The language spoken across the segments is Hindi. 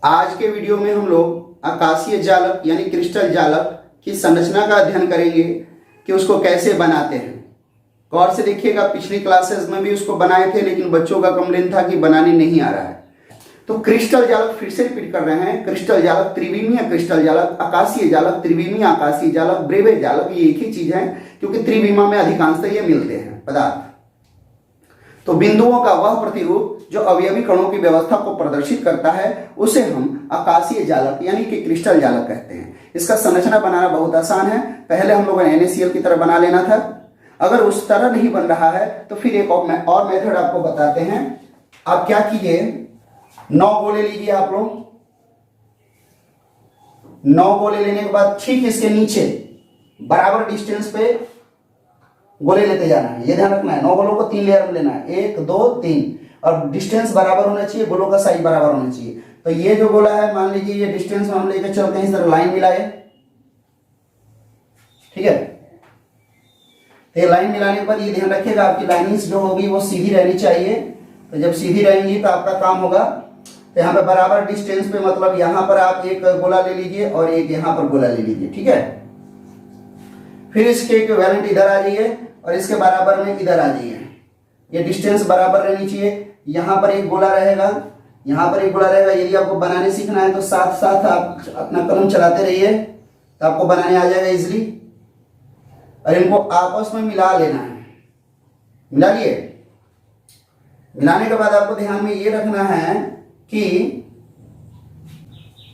आज के वीडियो में हम लोग आकाशीय जालक यानी क्रिस्टल जालक की संरचना का अध्ययन करेंगे कि उसको कैसे बनाते हैं। गौर से देखिएगा, पिछली क्लासेस में भी उसको बनाए थे लेकिन बच्चों का कंप्लेन था कि बनाने नहीं आ रहा है। तो क्रिस्टल जालक फिर से रिपीट कर रहे हैं। क्रिस्टल जालक, त्रिविमीय क्रिस्टल जालक, आकाशीय जालक, त्रिविमीय आकाशीय जालक, ब्रेवे जालक, ये एक ही चीज है क्योंकि त्रिविमा में अधिकांशतः ये मिलते हैं पदार्थ। तो बिंदुओं का वह प्रतिरूप जो अवयवी कणों की व्यवस्था को प्रदर्शित करता है उसे हम आकाशीय जालक यानी कि क्रिस्टल जालक कहते हैं। इसका संरचना बनाना बहुत आसान है। पहले हम लोगों ने NaCl की तरह बना लेना था। अगर उस तरह नहीं बन रहा है तो फिर एक और मेथड आपको बताते हैं। आप क्या कीजिए, 9 गोले लीजिए आप लोग। 9 गोले लेने के बाद ठीक इसके नीचे बराबर डिस्टेंस पे गोले लेते जाना है। ये ध्यान रखना है, 9 गोलों को 3 लेयर में लेना है, 1 2 3, और डिस्टेंस बराबर होना चाहिए, गोलों का साइज बराबर होना चाहिए। तो ये जो गोला है, मान लीजिए ये डिस्टेंस में हम लेकर चलते हैं, इस तरह लाइन मिलाए, ठीक है। तो ये लाइन मिलाने के बाद ये ध्यान रखिएगा आपकी लाइनिंग्स जो होगी वो सीधी रहनी चाहिए। तो जब सीधी रहेंगी तो आपका काम होगा। तो यहाँ पे बराबर डिस्टेंस पे मतलब यहाँ पर आप एक गोला ले लीजिए और एक यहाँ पर गोला ले लीजिए, ठीक है। फिर इसके इक्विवेलेंट इधर आ जाइए और इसके बराबर में इधर आ जाइए। ये डिस्टेंस बराबर रहनी चाहिए। यहाँ पर एक गोला रहेगा, यहाँ पर एक गोला रहेगा। यदि आपको बनाने सीखना है तो साथ साथ आप अपना कलम चलाते रहिए तो आपको बनाने आ जाएगा इजिली। और इनको आपस में मिला लेना है। मिला लिए, मिलाने के बाद आपको ध्यान में ये रखना है कि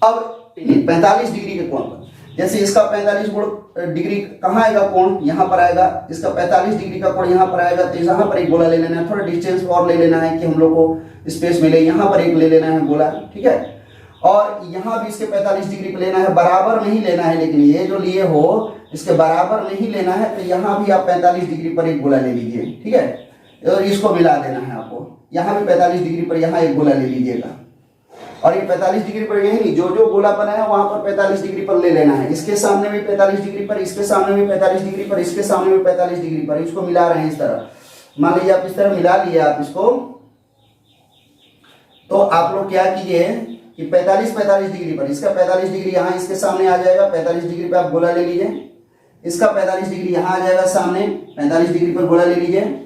अब 45 डिग्री के कोण पर, जैसे इसका 45 डिग्री कहाँ आएगा कोण, यहाँ पर आएगा। इसका 45 डिग्री का कोण यहाँ पर आएगा। तो यहाँ पर एक गोला ले लेना है, थोड़ा डिस्टेंस और ले लेना है कि हम लोग को स्पेस मिले। यहाँ पर एक ले लेना है गोला, ठीक है। और यहाँ भी इसके 45 डिग्री पे लेना है, बराबर नहीं लेना है, लेकिन ये जो लिए हो इसके बराबर नहीं लेना है। तो यहाँ भी आप 45 डिग्री पर एक गोला ले लीजिए, ठीक है। और इसको मिला देना है आपको। यहाँ भी 45 डिग्री पर यहाँ एक गोला ले लीजिएगा। और ये 45 डिग्री पर यही नहीं, जो जो गोला बना है वहां पर 45 डिग्री पर ले लेना है। इसके सामने भी 45 डिग्री पर, इसके सामने भी 45 डिग्री पर, इसके सामने भी 45 डिग्री पर। इसको मिला रहे हैं इस तरह। मान लीजिए आप इस तरह मिला लिए आप इसको, तो आप लोग क्या कीजिए कि 45 डिग्री पर, इसका 45 डिग्री यहाँ इसके सामने आ जाएगा। 45 डिग्री पर आप गोला ले लीजिए। इसका 45 डिग्री यहाँ आ जाएगा सामने, 45 डिग्री पर गोला ले लीजिए।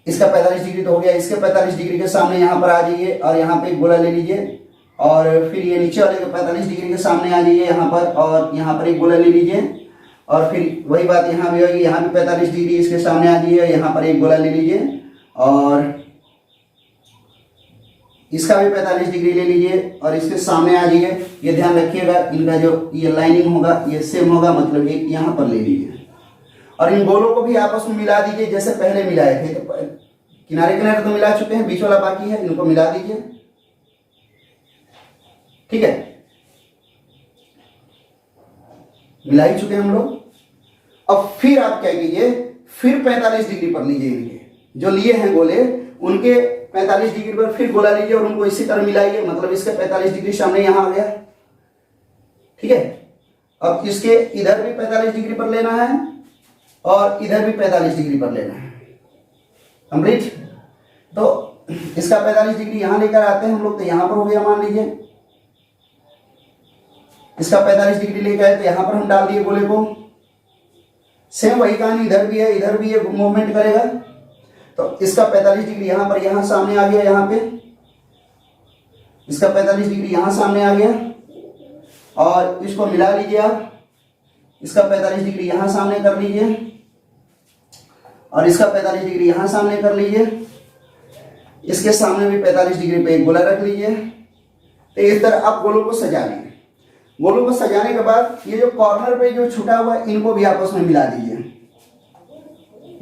इसका 45 डिग्री तो हो गया। इसके 45 डिग्री के सामने यहाँ पर आ जाइए और यहाँ पे एक गोला ले लीजिए। और फिर ये नीचे वाले के 45 डिग्री के सामने आ जाइए यहाँ पर, और यहाँ पर एक गोला ले लीजिए। और फिर वही बात यहाँ भी होगी, यहाँ भी 45 डिग्री इसके सामने आ जाइए, यहाँ पर एक गोला ले लीजिए। और इसका भी 45 डिग्री ले लीजिए और इसके सामने आ जाइए। ये ध्यान रखिएगा, इनका जो ये लाइनिंग होगा ये सेम होगा, मतलब एक यहाँ पर ले लीजिए। और इन गोलों को भी आपस में मिला दीजिए जैसे पहले मिलाए थे। तो किनारे किनारे तो मिला चुके हैं, बीच वाला बाकी है, इनको मिला दीजिए, ठीक है। मिला ही चुके हैं हम लोग। अब फिर आप क्या कीजिए, फिर 45 डिग्री पर लीजिए। इनके जो लिए हैं गोले, उनके 45 डिग्री पर फिर गोला लीजिए और उनको इसी तरह मिलाइए। मतलब इसके 45 डिग्री सामने यहां आ गया, ठीक है। अब इसके इधर भी 45 डिग्री पर लेना है और इधर भी 45 डिग्री पर लेना है, कंप्लीट। तो इसका 45 डिग्री यहां लेकर आते हैं हम लोग, तो यहां पर हो गया मान लीजिए। इसका 45 डिग्री लेकर आए तो यहां पर हम डाल दिए गोले को। सेम वही कहानी इधर भी है, इधर भी ये मूवमेंट करेगा। तो इसका 45 डिग्री यहां पर, यहां सामने आ गया, यहां पे इसका 45 डिग्री यहां सामने आ गया। और इसको मिला लीजिए आप। इसका 45 डिग्री यहां सामने कर लीजिए और इसका 45 डिग्री यहां सामने कर लीजिए। इसके सामने भी 45 डिग्री पे एक गोला रख लीजिए। तो इस तरह आप गोलों को सजा लीजिए। गोलों को सजाने के बाद ये जो कॉर्नर पे जो छुटा हुआ है इनको भी आपस में मिला दीजिए।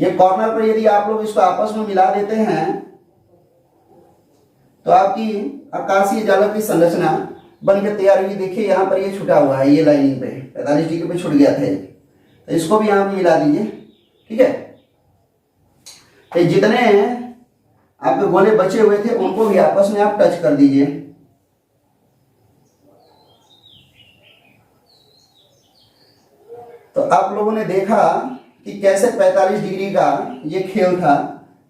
ये कॉर्नर पर यदि आप लोग इसको आपस में मिला देते हैं तो आपकी आकाशीय जालक की संरचना बनकर तैयार हुई। देखिए यहाँ पर ये छुटा हुआ है, ये लाइनिंग पे 45 डिग्री पे छुट गया था, तो इसको भी यहाँ पे मिला दीजिए, ठीक है। तो जितने आपके गोले बचे हुए थे उनको भी आपस में आप टच कर दीजिए। तो आप लोगों ने देखा कि कैसे 45 डिग्री का ये खेल था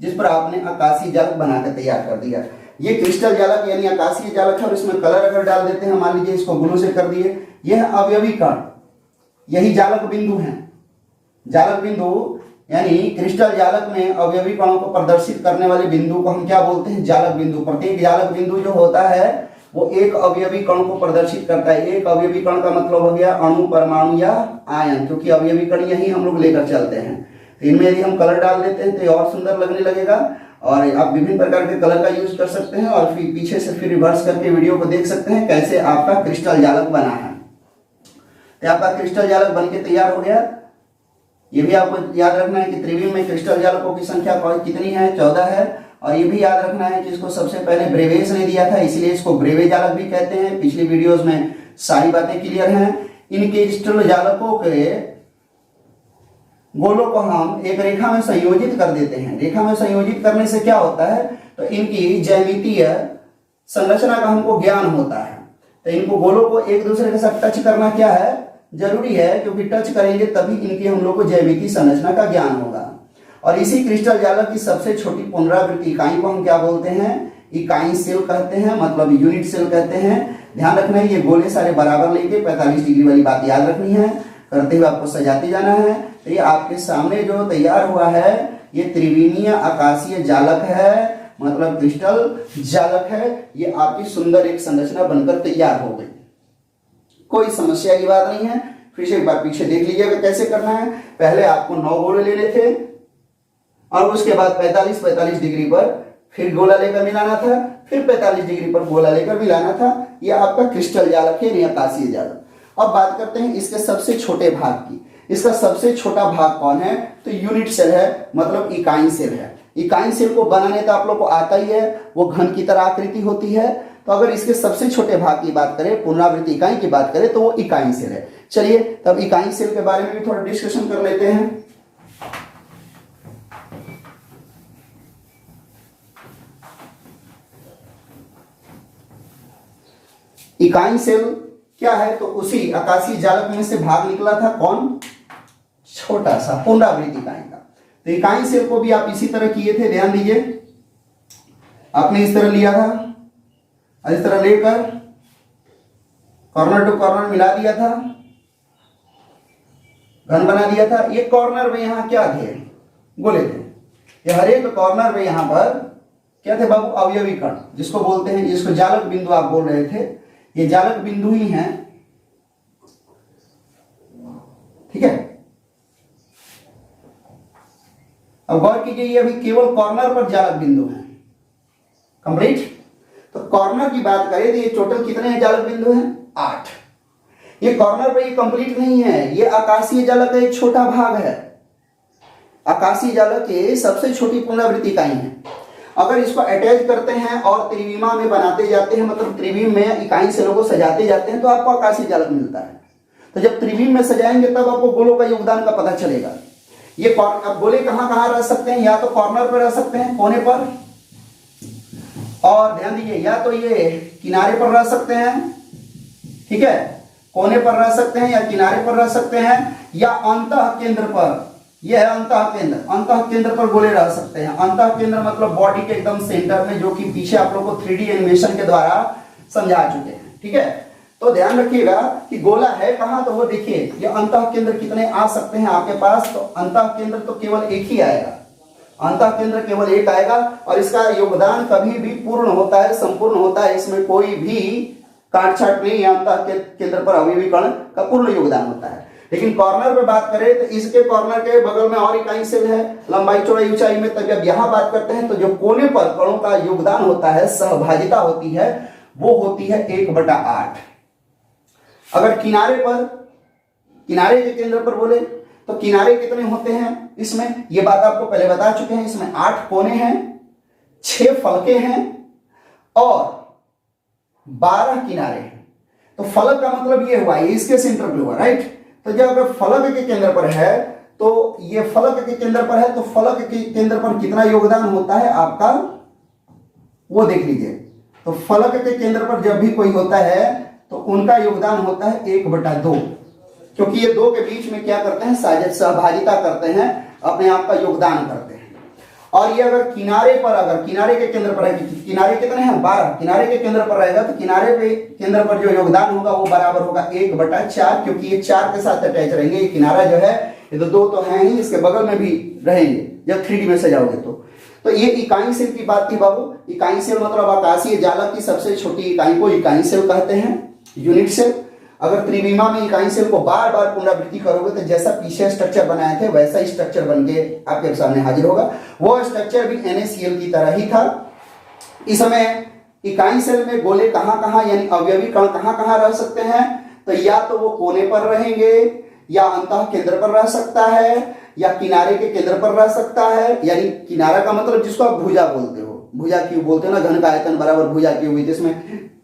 जिस पर आपने आकाशीय जालक बनाकर तैयार कर दिया। ये क्रिस्टल जालक यानी आकाशीय जालक है और इसमें कलर अगर डाल देते हैं, मान लीजिए इसको ग्लू से कर दिए, यह अवयवी कण, यही जालक बिंदु है। जालक बिंदु यानी क्रिस्टल जालक में अवयवी कणों को प्रदर्शित करने वाले बिंदु को हम क्या बोलते हैं? जालक बिंदु। प्रत्येक जालक बिंदु जो होता है वो एक अवयवी कण को प्रदर्शित करता है। एक अवयवी कण का मतलब हो गया अणु, परमाणु या आयन, क्योंकि अवयवी कण यही हम लोग लेकर चलते हैं। इनमें यदि हम कलर डाल देते हैं तो ये और सुंदर लगने लगेगा और आप विभिन्न प्रकार के कलर का यूज कर सकते हैं और फिर पीछे से फिर रिवर्स करके वीडियो को देख सकते हैं कैसे आपका क्रिस्टल जालक बना है। तो आपका क्रिस्टल जालक बनके तैयार हो गया। ये भी आपको याद रखना है कि त्रिविम में क्रिस्टल जालकों की संख्या कितनी है? 14 है। और ये भी याद रखना है कि इसको सबसे पहले ब्रेवेज ने दिया था, इसलिए इसको ब्रेवे जालक भी कहते हैं। पिछली वीडियोस में सारी बातें क्लियर हैं। इन क्रिस्टल जालकों के गोलों को हम एक रेखा में संयोजित कर देते हैं। रेखा में संयोजित करने से क्या होता है? तो इनकी ज्यामितीय संरचना का हमको ज्ञान होता है। तो इनको गोलों को एक दूसरे के साथ टच करना क्या है? जरूरी है, क्योंकि टच करेंगे तभी इनकी हम लोग को ज्यामितीय संरचना का ज्ञान होगा। और इसी क्रिस्टल जालक की सबसे छोटी पुनरावृत्ति इकाई को हम क्या बोलते हैं? इकाई सेल कहते हैं, मतलब यूनिट सेल कहते हैं। ध्यान रखना है ये गोले सारे बराबर लेके 45 डिग्री वाली बात याद रखनी है। करते हुए आपको सजाते जाना है। तो ये आपके सामने जो तैयार हुआ है ये त्रिविमीय आकाशीय जालक है, मतलब क्रिस्टल जालक है। ये आपकी सुंदर एक संरचना बनकर तैयार हो गई। कोई समस्या की बात नहीं है। फिर से एक बार पीछे देख लीजिएगा कैसे करना है। पहले आपको 9 गोले लेने थे और उसके बाद 45 डिग्री पर फिर गोला लेकर मिलाना था, फिर 45 डिग्री पर गोला लेकर मिलाना था। यह आपका क्रिस्टल जालक है, आकाशीय जालक। अब बात करते हैं इसके सबसे छोटे भाग की। इसका सबसे छोटा भाग कौन है? तो यूनिट सेल है, मतलब इकाई सेल है। इकाई सेल को बनाने तो आप लोग को आता ही है, वो घन की तरह आकृति होती है। तो अगर इसके सबसे छोटे भाग की बात करें, पुनरावृत्ति इकाई की बात करें, तो वो इकाई सेल है। चलिए तब इकाई सेल के बारे में भी थोड़ा डिस्कशन कर लेते हैं। इकाई सेल क्या है? तो उसी आकाशीय जालक में से भाग निकला था कौन? छोटा सा पुनरावृत्ति इकाई का। तो इकाई सेल को भी आप इसी तरह किए थे, ध्यान दीजिए। आपने इस तरह लिया था और इस तरह लेकर कॉर्नर टू कॉर्नर मिला दिया था, घन बना दिया था। ये कॉर्नर में यहां क्या थे? गोले थे। ये हर एक कॉर्नर में यहां पर क्या थे बाबू? अवयवी कण, जिसको बोलते हैं, जिसको जालक बिंदु आप बोल रहे थे, ये जालक बिंदु ही हैं। ठीक है। अब गौर कीजिए, ये अभी केवल कॉर्नर पर जालक बिंदु हैं। कंप्लीट। तो कॉर्नर की बात करें तो ये टोटल कितने हैं जालक बिंदु हैं? 8। ये कॉर्नर पर ये कंप्लीट नहीं है, ये आकाशीय जालक का एक छोटा भाग है। आकाशीय जालक की सबसे छोटी पुनरावृत्ति इकाई है। अगर इसको अटैच करते हैं और त्रिविमा में बनाते जाते हैं, मतलब त्रिविम में इकाई सेलों को सजाते जाते हैं, तो आपको आकाशीय जालक मिलता है। तो जब त्रिविम में सजाएंगे तब आपको गोलों का योगदान का पता चलेगा। ये अब गोले कहां कहां रह सकते हैं? या तो कॉर्नर पर रह सकते हैं, कोने पर, और ध्यान दीजिए या तो ये किनारे पर रह सकते हैं, ठीक है, कोने पर रह सकते हैं या किनारे पर रह सकते हैं, या अंतः केंद्र पर। यह है अंतः केंद्र। अंतः केंद्र पर गोले रह सकते हैं। अंतः केंद्र मतलब बॉडी के एकदम सेंटर में, जो कि पीछे आप लोग को 3D एनिमेशन के द्वारा समझा चुके हैं। ठीक है। तो ध्यान रखिएगा कि गोला है कहां, तो वो देखिए ये अंतः केंद्र कितने आ सकते हैं आपके पास। तो अंतः केंद्र तो केवल एक ही आएगा, अंतः केंद्र केवल एक आएगा और इसका योगदान कभी भी पूर्ण होता है, संपूर्ण होता है। इसमें कोई भी काटछाट नहीं है। अंतः केंद्र पर अवयवी कण का पूर्ण योगदान होता है। लेकिन कॉर्नर पे बात करें तो इसके कॉर्नर के बगल में और इकाई सेल है, लंबाई चौड़ाई ऊंचाई में। तब जब यहां बात करते हैं तो जो कोने पर कणों का योगदान होता है, सहभागिता होती है, वो होती है 1/8। अगर किनारे पर, किनारे के केंद्र पर बोले तो किनारे कितने होते हैं इसमें? ये बात आपको पहले बता चुके हैं। इसमें 8 कोने हैं, 6 फलके हैं और 12 किनारे हैं। तो फलक का मतलब ये हुआ, ये इसके सेंटर पे हुआ, राइट। तो जब अगर फलक के केंद्र पर है, तो ये फलक के केंद्र पर है, तो फलक के केंद्र पर कितना योगदान होता है आपका, वो देख लीजिए। तो फलक के केंद्र पर जब भी कोई होता है तो उनका योगदान होता है 1/2, क्योंकि ये दो के बीच में क्या करते हैं? सहभागिता करते हैं, अपने आप का योगदान करते हैं। और ये अगर किनारे के केंद्र पर रहेगी, किनारे कितने हैं 12, किनारे के केंद्र पर रहेगा तो किनारे पे केंद्र पर जो योगदान होगा वो बराबर होगा 1/4, क्योंकि ये 4 के साथ अटैच रहेंगे। ये किनारा जो है ये तो 2 तो है ही, इसके बगल में भी रहेंगे जब 3D में सजाओगे तो ये इकाई सेल की बात थी बाबू। इकाई सेल मतलब आकाशीय जालक की सबसे छोटी इकाई को इकाई सेल कहते हैं, यूनिट सेल। अगर त्रिविमा में इकाई सेल को बार बार पुनरावृत्ति करोगे तो जैसा पीछे स्ट्रक्चर बनाए थे वैसा ही स्ट्रक्चर बनके आपके सामने हाजिर होगा। वो स्ट्रक्चर भी NaCl की तरह ही था। इस समय इकाई सेल में गोले कहां यानी अवयवी कण कहां रह सकते हैं, तो या तो वो कोने पर रहेंगे, या अंतः केंद्र पर रह सकता है, या किनारे के केंद्र पर रह सकता है। यानी किनारा का मतलब जिसको आप भुजा बोलते हो, भुजा क्यों बोलते हो ना, घन का आयतन बराबर भुजा क्यों हुई, जिसमें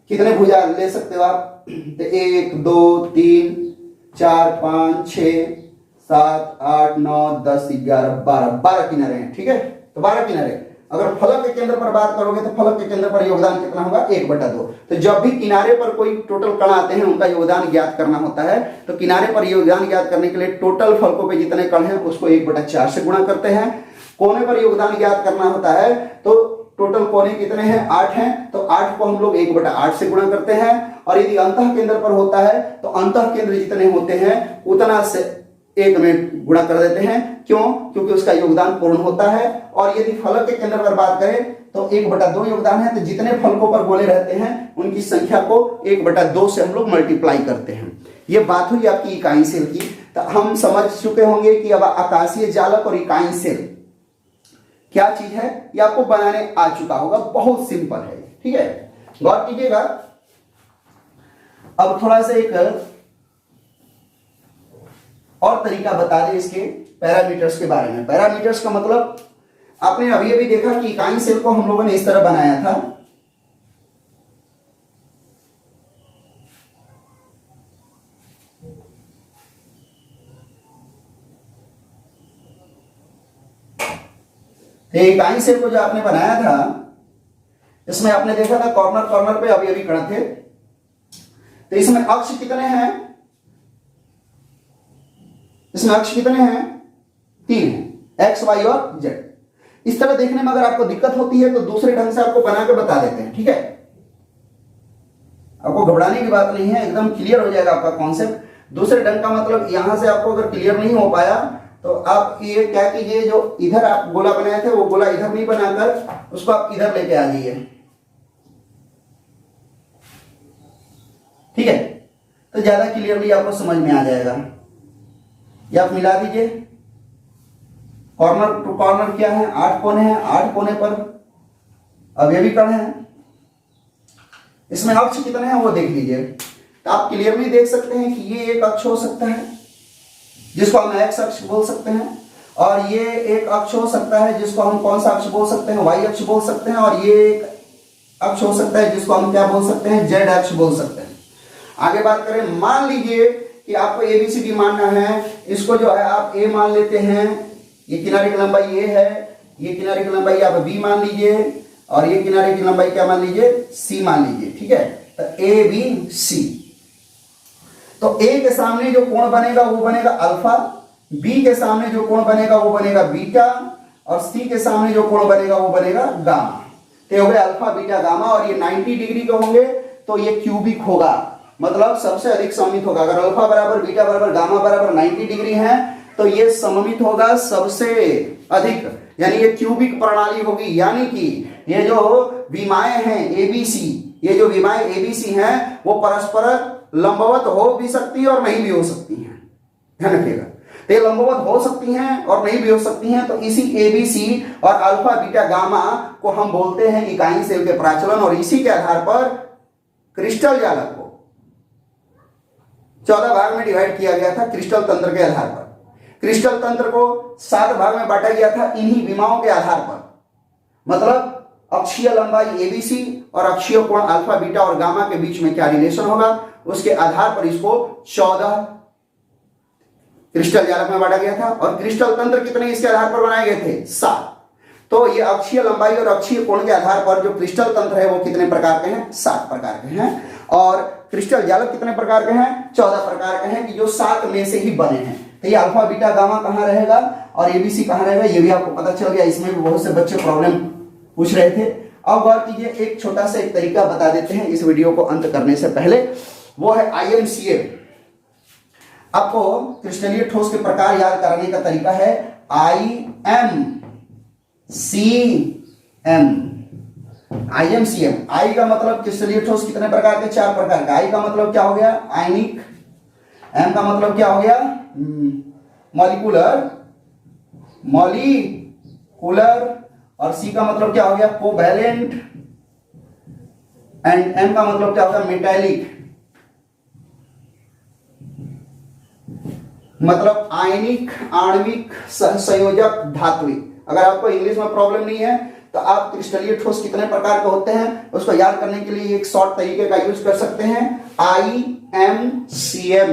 कितने भुजा ले सकते हो आप, तो 1 2 3 4 5 6 7 8 9 10 11 12 किनारे हैं, ठीक है। तो 12 किनारे। अगर फलक के केंद्र पर बात करोगे तो फलक के केंद्र पर योगदान कितना होगा 1/2। तो जब भी किनारे पर कोई टोटल कण आते हैं उनका योगदान ज्ञात करना होता है, तो किनारे पर योगदान ज्ञात करने के लिए टोटल फलकों पे जितने कण हैं उसको 1/4 से गुणा करते हैं। कोने पर योगदान ज्ञात करना होता है तो टोटल कोने कितने हैं 8 हैं, तो 8 को हम लोग 1/8 से गुणा करते हैं। और यदि अंतः केंद्र पर होता है तो अंतः केंद्र जितने होते हैं उतना से 1 में गुणा कर देते हैं। क्यों? क्योंकि उसका योगदान पूर्ण होता है। और यदि फलक के केंद्र पर बात करें तो 1/2 योगदान है, तो जितने फलकों पर गोले रहते हैं उनकी संख्या को 1/2 से हम लोग मल्टीप्लाई करते हैं। ये बात हुई आपकी इकाई सेल की। तो हम समझ चुके होंगे कि अब आकाशीय जालक और इकाई सेल क्या चीज है, ये आपको बनाने आ चुका होगा। बहुत सिंपल है, ठीक है, गौर कीजिएगा। अब थोड़ा सा एक और तरीका बता दें इसके पैरामीटर्स के बारे में। पैरामीटर्स का मतलब आपने अभी देखा कि इकाई सेल को हम लोगों ने इस तरह बनाया था। इकाई सेल को जो आपने बनाया था इसमें आपने देखा था कॉर्नर पे अभी कण थे। तो इसमें अक्ष कितने हैं, इसमें अक्ष कितने हैं 3 हैं, एक्स वाई और जेड। इस तरह देखने में अगर आपको दिक्कत होती है तो दूसरे ढंग से आपको बना के बता देते हैं, ठीक है। आपको घबराने की बात नहीं है, एकदम क्लियर हो जाएगा आपका कॉन्सेप्ट। दूसरे ढंग का मतलब यहां से आपको अगर क्लियर नहीं हो पाया तो आप ये क्या कीजिए, जो इधर आप गोला बनाए थे वो गोला इधर नहीं बनाकर उसको आप इधर लेके आ जाइए, ठीक है। तो ज्यादा क्लियरली आपको समझ में आ जाएगा। ये आप मिला दीजिए, कॉर्नर टू कॉर्नर क्या है 8 कोने हैं, 8 कोने पर अवयवी कण है। इसमें अक्ष कितने हैं वो देख लीजिए। तो आप क्लियरली देख सकते हैं कि ये एक अक्ष हो सकता है जिसको हम एक्स अक्ष बोल सकते हैं, और ये एक अक्ष हो सकता है जिसको हम कौन सा अक्ष बोल सकते हैं, वाई अक्ष बोल सकते हैं, और ये एक अक्ष हो सकता है जिसको हम क्या बोल सकते हैं, जेड अक्ष बोल सकते हैं। आगे बात करें, मान लीजिए कि आपको एबीसीडी मानना है, इसको जो है आप ए मान लेते हैं, ये किनारे की लंबाई ए है, ये किनारे की लंबाई आप बी मान लीजिए, और ये किनारे की लंबाई क्या मान लीजिए सी मान लीजिए, ठीक है। तो ए बी सी, तो ए के सामने जो कोण बनेगा वो बनेगा अल्फा, बी के सामने जो कोण बनेगा वो बनेगा बीटा, और सी के सामने जो कोण बनेगा वो बनेगा गामा। तो हो गए अल्फा बीटा गामा, और ये 90 डिग्री के होंगे तो ये क्यूबिक होगा, मतलब सबसे अधिक सममित होगा। अगर अल्फा बराबर बीटा बराबर गामा बराबर 90 डिग्री है तो ये सममित होगा सबसे अधिक, यानी ये क्यूबिक प्रणाली होगी। यानी कि ये जो विमाएं हैं एबीसी, ये जो विमाएं एबीसी हैं वो परस्पर लंबवत हो भी सकती है और नहीं भी हो सकती हैं, ध्यान रखिएगा। तो ये लंबवत हो सकती हैं और नहीं भी हो सकती हैं। तो इसी एबीसी और अल्फा बीटा गामा को हम बोलते हैं इकाई सेल के प्राचलन, और इसी के आधार पर क्रिस्टल जालक को 14 भाग में डिवाइड किया गया था। क्रिस्टल तंत्र के आधार पर क्रिस्टल तंत्र को 7 भाग में बांटा गया था इन्हीं विमाओं के आधार पर, मतलब अक्षीय लंबाई एबीसी और अक्षीय कोण अल्फा बीटा और गामा के बीच में क्या रिलेशन होगा, उसके आधार पर इसको 14 क्रिस्टल जालक में बांटा गया था। और क्रिस्टल तंत्र कितने इसके आधार पर बनाए गए थे 7। तो ये अक्षीय लंबाई और अक्षीय कोण के आधार पर जो क्रिस्टल तंत्र है वो कितने प्रकार के हैं 7 प्रकार के हैं। और क्रिस्टल जालक कितने प्रकार के हैं? 14 प्रकार के हैं कि जो 7 में से ही बने हैं। तो ये अल्फा बीटा गामा कहाँ रहेगा और एबीसी कहाँ रहेगा ये भी आपको पता चल गया। इसमें भी बहुत से बच्चे प्रॉब्लम पूछ रहे थे। अब गौर कीजिए, एक छोटा सा एक तरीका बता देते हैं इस वीडियो को अंत करने से पहले, वो है IMCM। आपको क्रिस्टलीय ठोस के प्रकार याद कराने का तरीका है IMCM। आई का मतलब क्रिस्टलीय ठोस कितने प्रकार के? 4 प्रकार के। आई का मतलब क्या हो गया? आयनिक। एम का मतलब क्या हो गया? मॉलिक्यूलर। और सी का मतलब क्या हो गया? कोवैलेंट। एंड एम का मतलब क्या होगा? मेटालिक। मतलब आयनिक, आणविक, सहसंयोजक, धात्विक। अगर आपको इंग्लिश में प्रॉब्लम नहीं है तो आप क्रिस्टलीय ठोस कितने प्रकार के होते हैं उसको याद करने के लिए एक शॉर्ट तरीके का यूज कर सकते हैं, IMCM।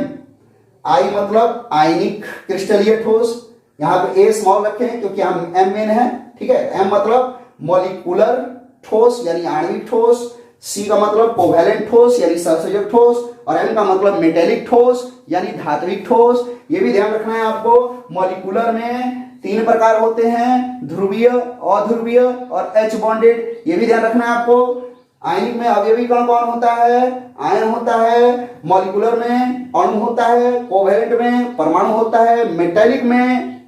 आई मतलब आयनिक क्रिस्टलीय ठोस, यहां पे ए स्मॉल रखे हैं क्योंकि हम एम मेन है, ठीक है। एम मतलब मॉलिक्यूलर ठोस यानी आणविक ठोस, सी का मतलब कोवैलेंट ठोस यानी सहसंयोजक ठोस, और एम का मतलब मेटेलिक ठोस यानी धात्विक ठोस। ये भी ध्यान रखना है आपको। मॉलिक्यूलर में 3 प्रकार होते हैं, ध्रुवीय, अध्रुवीय और H बॉन्डेड। ये भी ध्यान रखना है आपको। आयनिक में अवयवी कण कौन होता है? आयन होता है। मॉलिक्यूलर में अणु होता है। कोवैलेंट में परमाणु होता है। मेटेलिक में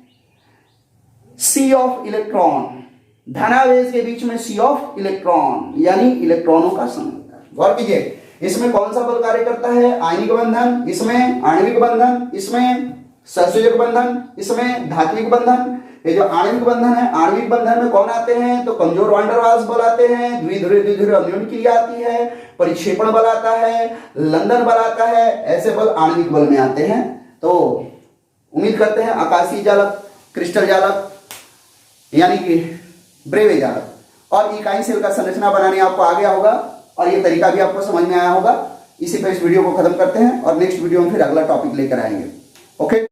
सी ऑफ इलेक्ट्रॉन, धनावेश के बीच में सी ऑफ इलेक्ट्रॉन यानी इलेक्ट्रॉनों का समूह। गौर कीजिए, इसमें कौन सा बल कार्य करता है? आयनिक बंधन, इसमें आणविक बंधन, इसमें सहसंयोजक बंधन, इसमें धात्विक बंधन। ये जो आणविक बंधन है, आणविक बंधन में कौन आते हैं? तो कमजोर वान डेर वाल्स बल आते हैं, द्विध्रुवीय अन्योन्य क्रिया आती है, परिक्षेपण बल आता है, लंदन बल आता है। ऐसे बल आणविक बल में आते हैं। तो उम्मीद करते हैं आकाशीय जालक, क्रिस्टल जालक यानी कि ब्रेवे जालक और इकाई सेल का संरचना बनाने आपको आ गया होगा और ये तरीका भी आपको समझ में आया होगा। इसी पर इस वीडियो को खत्म करते हैं और नेक्स्ट वीडियो में फिर अगला टॉपिक लेकर आएंगे। ओके।